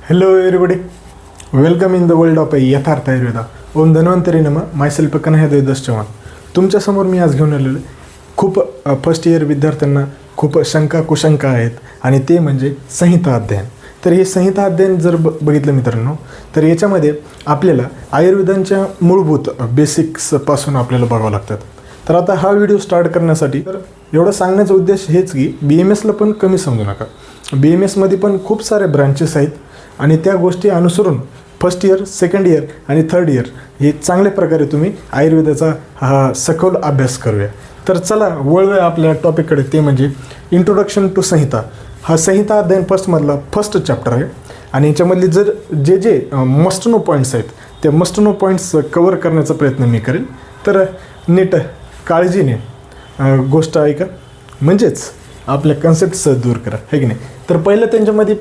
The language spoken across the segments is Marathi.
Hello everybody, welcome in the world of यथार्थ आयुर्वेदा. ओम धन्वंतरी नमः. मायसेल्फ कन्हैया देवदास चव्हाण. तुमच्यासमोर मी आज घेऊन आलेलो खूप फर्स्ट इयर विद्यार्थ्यांना खूप शंका कुशंका आहेत आणि ते म्हणजे संहिता अध्ययन. तर हे संहिता अध्ययन जर बघितलं मित्रांनो तर याच्यामध्ये आपल्याला आयुर्वेदांच्या मूलभूत बेसिक्सपासून आपल्याला बघावं लागतात. तर आता हा व्हिडिओ स्टार्ट करण्यासाठी तर एवढं सांगण्याचा उद्देश हेच की BMSला पण कमी समजू नका. BMSमध्ये पण खूप सारे ब्रांचेस आहेत आणि त्या गोष्टी अनुसरून फर्स्ट इयर, सेकंड इयर आणि थर्ड इयर हे चांगल्या प्रकारे तुम्ही आयुर्वेदाचा हा सखोल अभ्यास करूया. तर चला वळूया आपल्या टॉपिककडे, ते म्हणजे इंट्रोडक्शन टू संहिता. हा संहिता अध्ययन फर्स्टमधला फर्स्ट चॅप्टर आहे आणि याच्यामधले जर जे मस्ट नो पॉईंट्स आहेत ते मस्ट नो पॉईंट्स कवर करण्याचा प्रयत्न मी करेन. तर नीट काळजीने गोष्ट ऐका, म्हणजेच आपल्या कन्सेप्ट्स दूर करा, है की नाही. तर पहिलं त्यांच्यामध्ये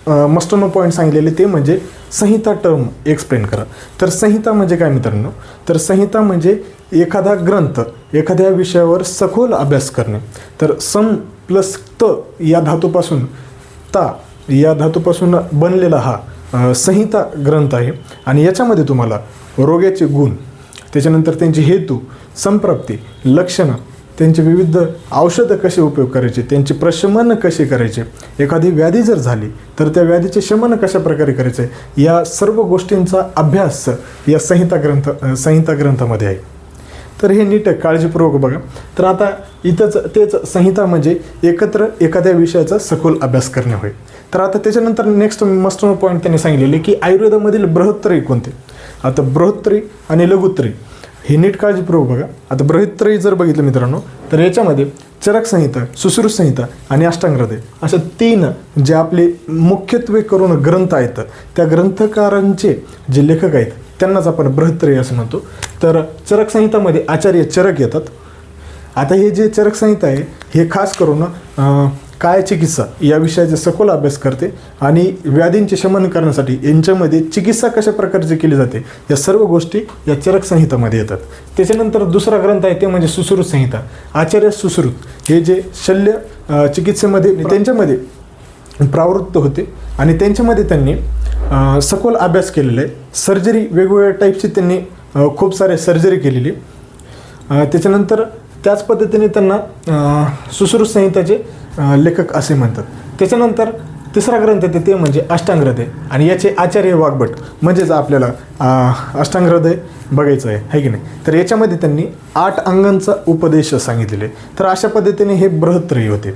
मस्ट नो पॉईंट सांगितलेले ते म्हणजे संहिता टर्म एक्सप्लेन करा. तर संहिता म्हणजे काय मित्रांनो, तर संहिता म्हणजे एखादा ग्रंथ एखाद्या विषयावर सखोल अभ्यास करणे. तर सम प्लस त या धातूपासून बनलेला हा संहिता ग्रंथ आहे आणि याच्यामध्ये तुम्हाला रोगाचे गुण, त्याच्यानंतर त्यांचे हेतू, संप्राप्ती, लक्षणं, त्यांचे विविध औषधं कसे उपयोग करायचे, त्यांचे प्रशमन कसे करायचे, एखादी व्याधी जर झाली तर त्या व्याधीचे शमन कशा प्रकारे करायचे, या सर्व गोष्टींचा अभ्यास या संहिता ग्रंथामध्ये आहे. तर हे नीट काळजीपूर्वक बघा. तर आता इथंच तेच संहिता म्हणजे एकत्र एखाद्या विषयाचा सखोल अभ्यास करणे होय. तर आता त्याच्यानंतर नेक्स्ट मस्ट नो पॉईंट त्यांनी सांगितलेले की आयुर्वेदामधील बृहत्त्रयी कोणते. आता बृहत्त्रयी आणि लघुत्रयी हे नीट काळजीपूर्वक बघा. आता बृहत्त्रयी जर बघितलं मित्रांनो तर याच्यामध्ये चरक संहिता, सुश्रुत संहिता आणि अष्टांग हृदय अशा तीन जे आपले मुख्यत्वे करून ग्रंथ आहेत, त्या ग्रंथकारांचे जे लेखक आहेत त्यांनाच आपण बृहत्त्रयी असं म्हणतो. तर चरक संहितामध्ये आचार्य चरक येतात. आता हे जे चरक संहिता आहे हे खास करून काय चिकित्सा या विषयाचा सखोल अभ्यास करते आणि व्याधींचे शमन करण्यासाठी यांच्यामध्ये चिकित्सा कशा प्रकारची केली जाते या सर्व गोष्टी या चरक संहितामध्ये येतात. त्याच्यानंतर दुसरा ग्रंथ आहे ते म्हणजे सुश्रुत संहिता. आचार्य सुश्रुत हे जे शल्य चिकित्सेमध्ये त्यांच्यामध्ये प्रावृत्त होते आणि त्यांच्यामध्ये त्यांनी सखोल अभ्यास केलेला आहे. सर्जरी वेगवेगळ्या टाईपची त्यांनी खूप सारे सर्जरी केलेली. त्याच्यानंतर त्याच पद्धतीने त्यांना सुश्रुत संहिताचे लेखक असे म्हणतात. त्याच्यानंतर तिसरा ग्रंथ येते ते म्हणजे अष्टांग हृदय आणि याचे आचार्य वाग्भट, म्हणजेच आपल्याला अष्टांग हृदय बघायचं आहे की नाही. तर याच्यामध्ये त्यांनी 8 अंगांचा उपदेश सांगितलेले. तर अशा पद्धतीने हे बृहत्त्रयी होते.